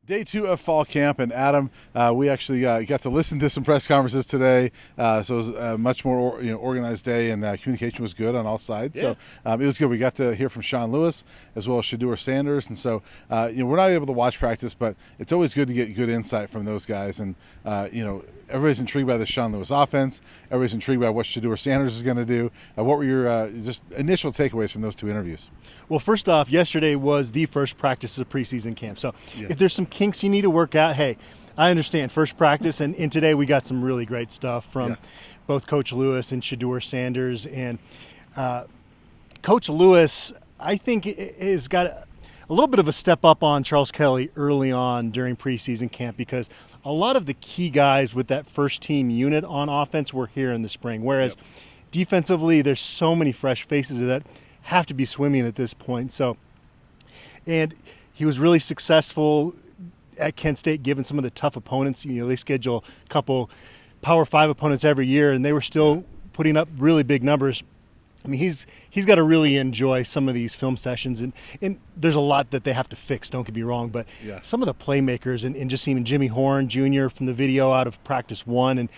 Day two of fall camp, and Adam, we actually got to listen to some press conferences today. So it was a much more organized day, and communication was good on all sides. Yeah. So it was good. We got to hear from Sean Lewis as well as Shedeur Sanders, and so we're not able to watch practice, but it's always good to get good insight from those guys. And everybody's intrigued by the Sean Lewis offense. Everybody's intrigued by what Shedeur Sanders is going to do. What were your just initial takeaways from those two interviews? Well, first off, yesterday was the first practice of preseason camp. So Yeah. if there's some kinks you need to work out, hey, I understand. First practice, and today we got some really great stuff from both Coach Lewis and Shedeur Sanders. And Coach Lewis, I think, has got a little bit of a step up on Charles Kelly early on during preseason camp, because a lot of the key guys with that first team unit on offense were here in the spring, whereas defensively there's so many fresh faces that have to be swimming at this point. So, and he was really successful at Kent State given some of the tough opponents. They schedule a couple Power 5 opponents every year, and they were still putting up really big numbers. I mean, he's got to really enjoy some of these film sessions, and there's a lot that they have to fix, don't get me wrong, but some of the playmakers, and just seeing Jimmy Horn Jr. from the video out of practice one, and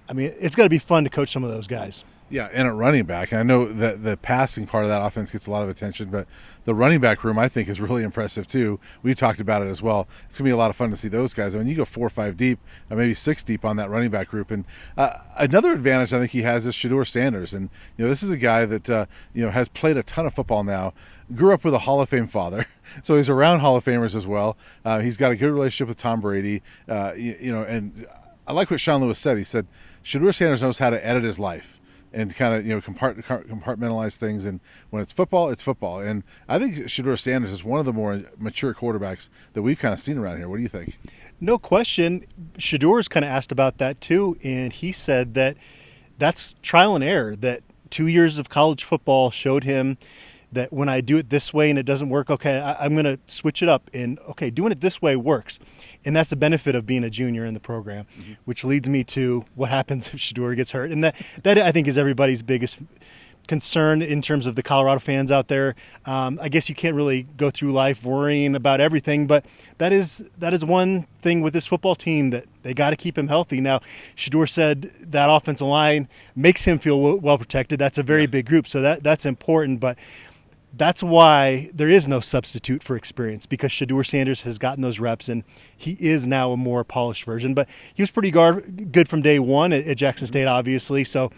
I mean, it's got to be fun to coach some of those guys. Yeah, and at running back, I know that the passing part of that offense gets a lot of attention, but the running back room, I think, is really impressive too. We talked about it as well. It's going to be a lot of fun to see those guys. I mean, you go 4 or 5 deep, or maybe 6 deep on that running back group. And another advantage I think he has is Shedeur Sanders. And, this is a guy that, has played a ton of football now, grew up with a Hall of Fame father. So he's around Hall of Famers as well. He's got a good relationship with Tom Brady, and I like what Sean Lewis said. He said, Shedeur Sanders knows how to edit his life and kind of compartmentalize things, and when it's football, it's football. And I think Shedeur Sanders is one of the more mature quarterbacks that we've kind of seen around here. What do you think? No question. Shedeur's kind of asked about that too, and he said that that's trial and error, that 2 years of college football showed him that when I do it this way and it doesn't work, okay, I'm going to switch it up, and okay, doing it this way works. And that's the benefit of being a junior in the program, which leads me to what happens if Shedeur gets hurt. And that I think is everybody's biggest concern in terms of the Colorado fans out there. I guess you can't really go through life worrying about everything, but that is one thing with this football team, that they got to keep him healthy. Now, Shedeur said that offensive line makes him feel well protected. That's a very big group, so that's important, but that's why there is no substitute for experience, because Shedeur Sanders has gotten those reps, and he is now a more polished version. But he was pretty good from day one at Jackson State, obviously. So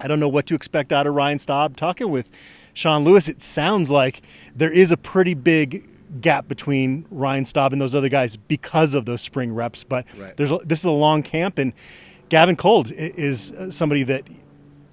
I don't know what to expect out of Ryan Staub. Talking with Sean Lewis, it sounds like there is a pretty big gap between Ryan Staub and those other guys because of those spring reps. But this is a long camp, and Gavin Cold is somebody that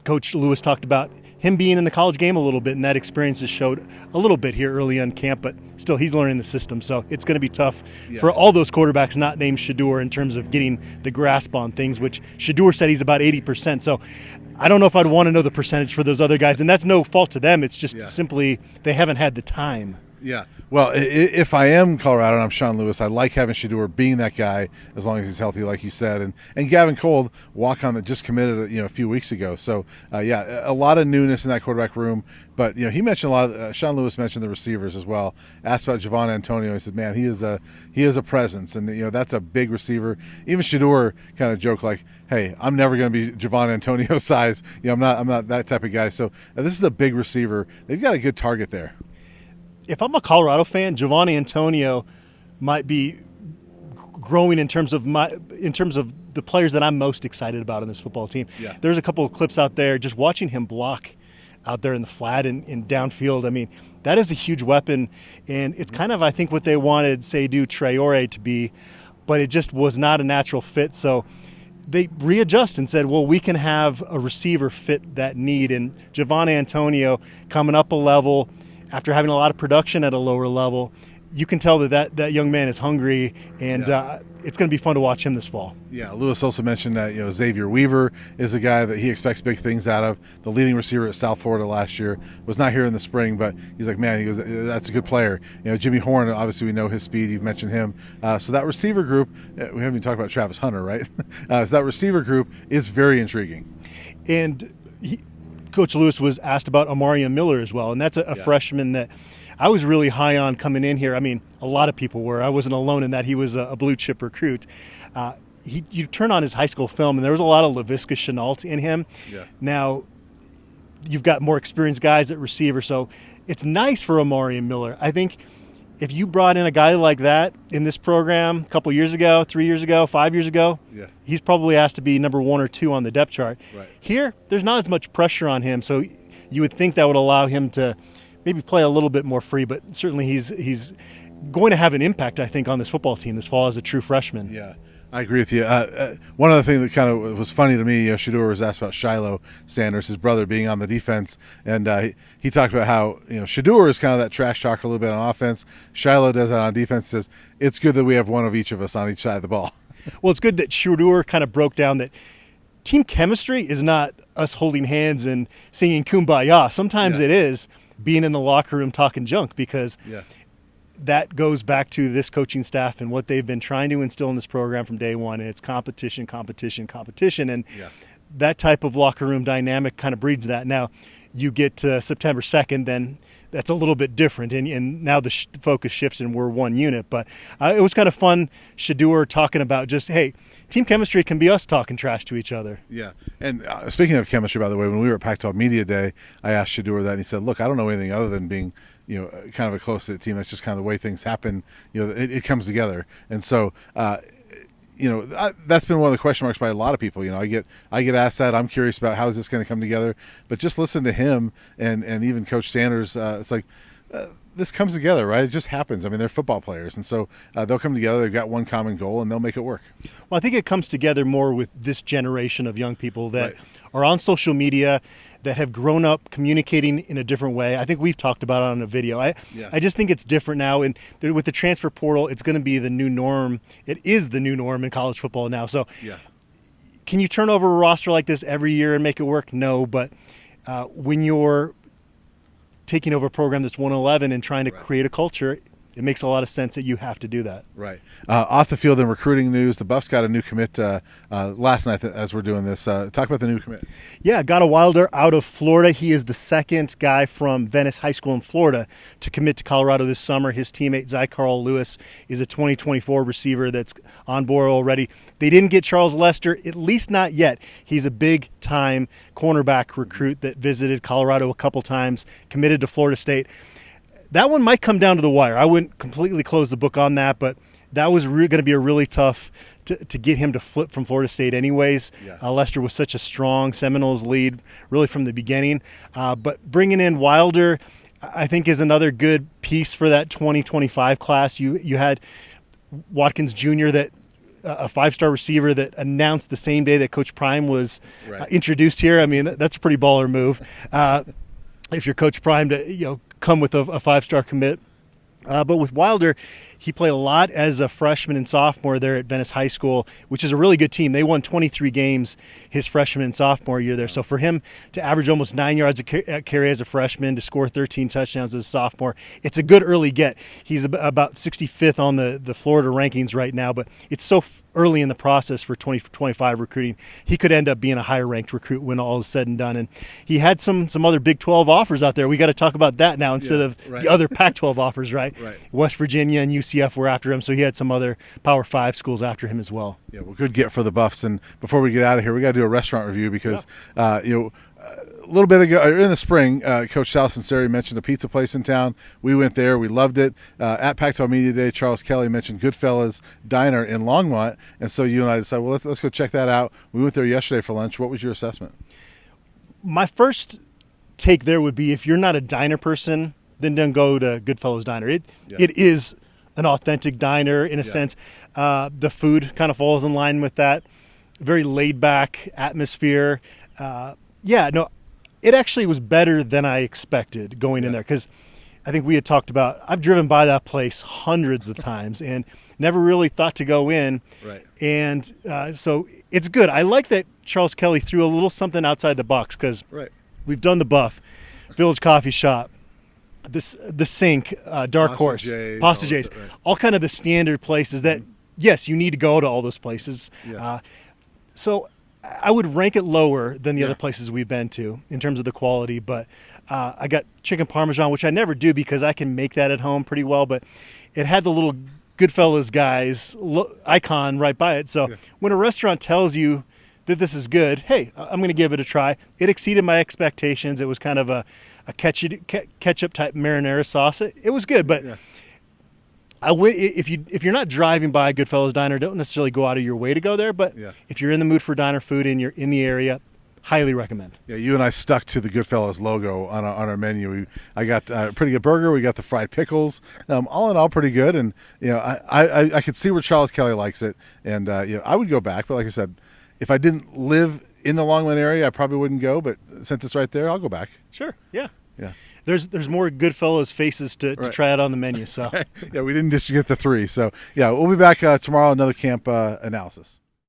Coach Lewis talked about, him being in the college game a little bit, and that experience has showed a little bit here early on camp, but still he's learning the system. So it's going to be tough for all those quarterbacks not named Shedeur in terms of getting the grasp on things, which Shedeur said he's about 80%. So I don't know if I'd want to know the percentage for those other guys, and that's no fault to them. It's just simply they haven't had the time. Yeah. Well, if I am Colorado and I'm Sean Lewis, I like having Shedeur being that guy as long as he's healthy, like you said. And Gavin Cold, walk-on that just committed a few weeks ago. So, a lot of newness in that quarterback room. But, he mentioned a lot of Sean Lewis mentioned the receivers as well. Asked about Javon Antonio. He said, man, he is a presence. And, that's a big receiver. Even Shedeur kind of joked like, hey, I'm never going to be Javon Antonio's size. I'm not that type of guy. So this is a big receiver. They've got a good target there. If I'm a Colorado fan, Javon Antonio might be growing in terms of the players that I'm most excited about on this football team. Yeah. There's a couple of clips out there just watching him block out there in the flat and in downfield. I mean, that is a huge weapon, and it's kind of, I think, what they wanted Seydou Traore to be, but it just was not a natural fit. So they readjust and said, well, we can have a receiver fit that need, and Javon Antonio coming up a level after having a lot of production at a lower level. You can tell that young man is hungry, and it's going to be fun to watch him this fall. Yeah, Lewis also mentioned that Xavier Weaver is a guy that he expects big things out of. The leading receiver at South Florida last year was not here in the spring, but he's like, man, he goes, that's a good player. Jimmy Horn, obviously we know his speed. You've mentioned him. So that receiver group, we haven't even talked about Travis Hunter, right? So that receiver group is very intriguing. And Coach Lewis was asked about Amarian Miller as well, and that's a freshman that I was really high on coming in here. I mean, a lot of people were. I wasn't alone in that. He was a blue chip recruit. You turn on his high school film, and there was a lot of Laviska Shenault in him. Yeah. Now, you've got more experienced guys at receiver, so it's nice for Amari Miller. I think if you brought in a guy like that in this program a couple years ago, 3 years ago, 5 years ago, he's probably asked to be number 1 or 2 on the depth chart. Right. Here, there's not as much pressure on him, so you would think that would allow him to maybe play a little bit more free, but certainly he's going to have an impact, I think, on this football team this fall as a true freshman. Yeah, I agree with you. One other thing that kind of was funny to me, Shedeur was asked about Shiloh Sanders, his brother, being on the defense, and he talked about how Shedeur is kind of that trash talker a little bit on offense. Shiloh does that on defense. Says it's good that we have one of each of us on each side of the ball. Well, it's good that Shedeur kind of broke down that team chemistry is not us holding hands and singing Kumbaya. Sometimes it is being in the locker room talking junk, because that goes back to this coaching staff and what they've been trying to instill in this program from day one. And it's competition. And that type of locker room dynamic kind of breeds that. Now, you get to September 2nd, then that's a little bit different. And now the focus shifts and we're one unit. But it was kind of fun, Shedeur talking about just, hey, team chemistry can be us talking trash to each other. Yeah. And speaking of chemistry, by the way, when we were at Pac-12 Media Day, I asked Shedeur that, and he said, look, I don't know anything other than being kind of a close-knit team. That's just kind of the way things happen. It comes together. And so, that's been one of the question marks by a lot of people. I get asked that. I'm curious about how is this going to come together. But just listen to him and even Coach Sanders. It's like this comes together, right? It just happens. I mean, they're football players, and so they'll come together. They've got one common goal, and they'll make it work. Well, I think it comes together more with this generation of young people that are on social media, that have grown up communicating in a different way. I think we've talked about it on a video. I just think it's different now. And with the transfer portal, it's going to be the new norm. It is the new norm in college football now. So can you turn over a roster like this every year and make it work? No. But when you're taking over a program that's 111 and trying to create a culture, it makes a lot of sense that you have to do that. Right. Off the field and recruiting news, the Buffs got a new commit last night as we're doing this. Talk about the new commit. Yeah, got a Wilder out of Florida. He is the second guy from Venice High School in Florida to commit to Colorado this summer. His teammate, Zy Carl Lewis, is a 2024 receiver that's on board already. They didn't get Charles Lester, at least not yet. He's a big-time cornerback recruit that visited Colorado a couple times, committed to Florida State. That one might come down to the wire. I wouldn't completely close the book on that, but that was going to be a really tough to get him to flip from Florida State anyways. Lester was such a strong Seminoles lead really from the beginning. But bringing in Wilder, I think, is another good piece for that 2025 class. You had Watkins Jr., that a 5-star receiver that announced the same day that Coach Prime was introduced here. I mean, that's a pretty baller move. If you're Coach Prime to come with a 5-star commit. But with Wilder, he played a lot as a freshman and sophomore there at Venice High School, which is a really good team. They won 23 games his freshman and sophomore year there. So for him to average almost 9 yards a carry as a freshman, to score 13 touchdowns as a sophomore, it's a good early get. He's about 65th on the Florida rankings right now, but it's so early in the process for 2025 recruiting. He could end up being a higher ranked recruit when all is said and done. And he had some other Big 12 offers out there. We got to talk about that now instead of the other Pac-12 offers, right? West Virginia and UCF were after him, so he had some other Power 5 schools after him as well. Yeah, well, good get for the Buffs. And before we get out of here, we got to do a restaurant review because a little bit ago, in the spring, Coach Sal Sinceri mentioned a pizza place in town. We went there. We loved it. At Pac-12 Media Day, Charles Kelly mentioned Goodfellas Diner in Longmont. And so you and I decided, well, let's go check that out. We went there yesterday for lunch. What was your assessment? My first take there would be, if you're not a diner person, then don't go to Goodfellas Diner. It is an authentic diner in a sense. The food kind of falls in line with that. Very laid-back atmosphere. It actually was better than I expected going in there, because I think we had talked about, I've driven by that place hundreds of times and never really thought to go in. And so it's good. I like that Charles Kelly threw a little something outside the box, because we've done the Buff, Village Coffee Shop, the Sink, Dark Horse, Pasta J's, all kind of the standard places that, yes, you need to go to all those places. So I would rank it lower than the other places we've been to in terms of the quality, but I got chicken parmesan, which I never do because I can make that at home pretty well, but it had the little Goodfellas guys icon right by it. So when a restaurant tells you that this is good, hey, I'm going to give it a try. It exceeded my expectations. It was kind of a ketchup type marinara sauce. It was good, but if you're not driving by Goodfellas Diner, don't necessarily go out of your way to go there. But if you're in the mood for diner food and you're in the area, highly recommend. Yeah, you and I stuck to the Goodfellas logo on our menu. I got a pretty good burger. We got the fried pickles. All in all, pretty good. And I could see where Charles Kelly likes it, and I would go back. But like I said, if I didn't live in the Longland area, I probably wouldn't go. But since it's right there, I'll go back. Sure. Yeah. Yeah. There's more Goodfellas faces to try out on the menu. So yeah, we didn't just get the 3. So yeah, we'll be back tomorrow. Another camp analysis.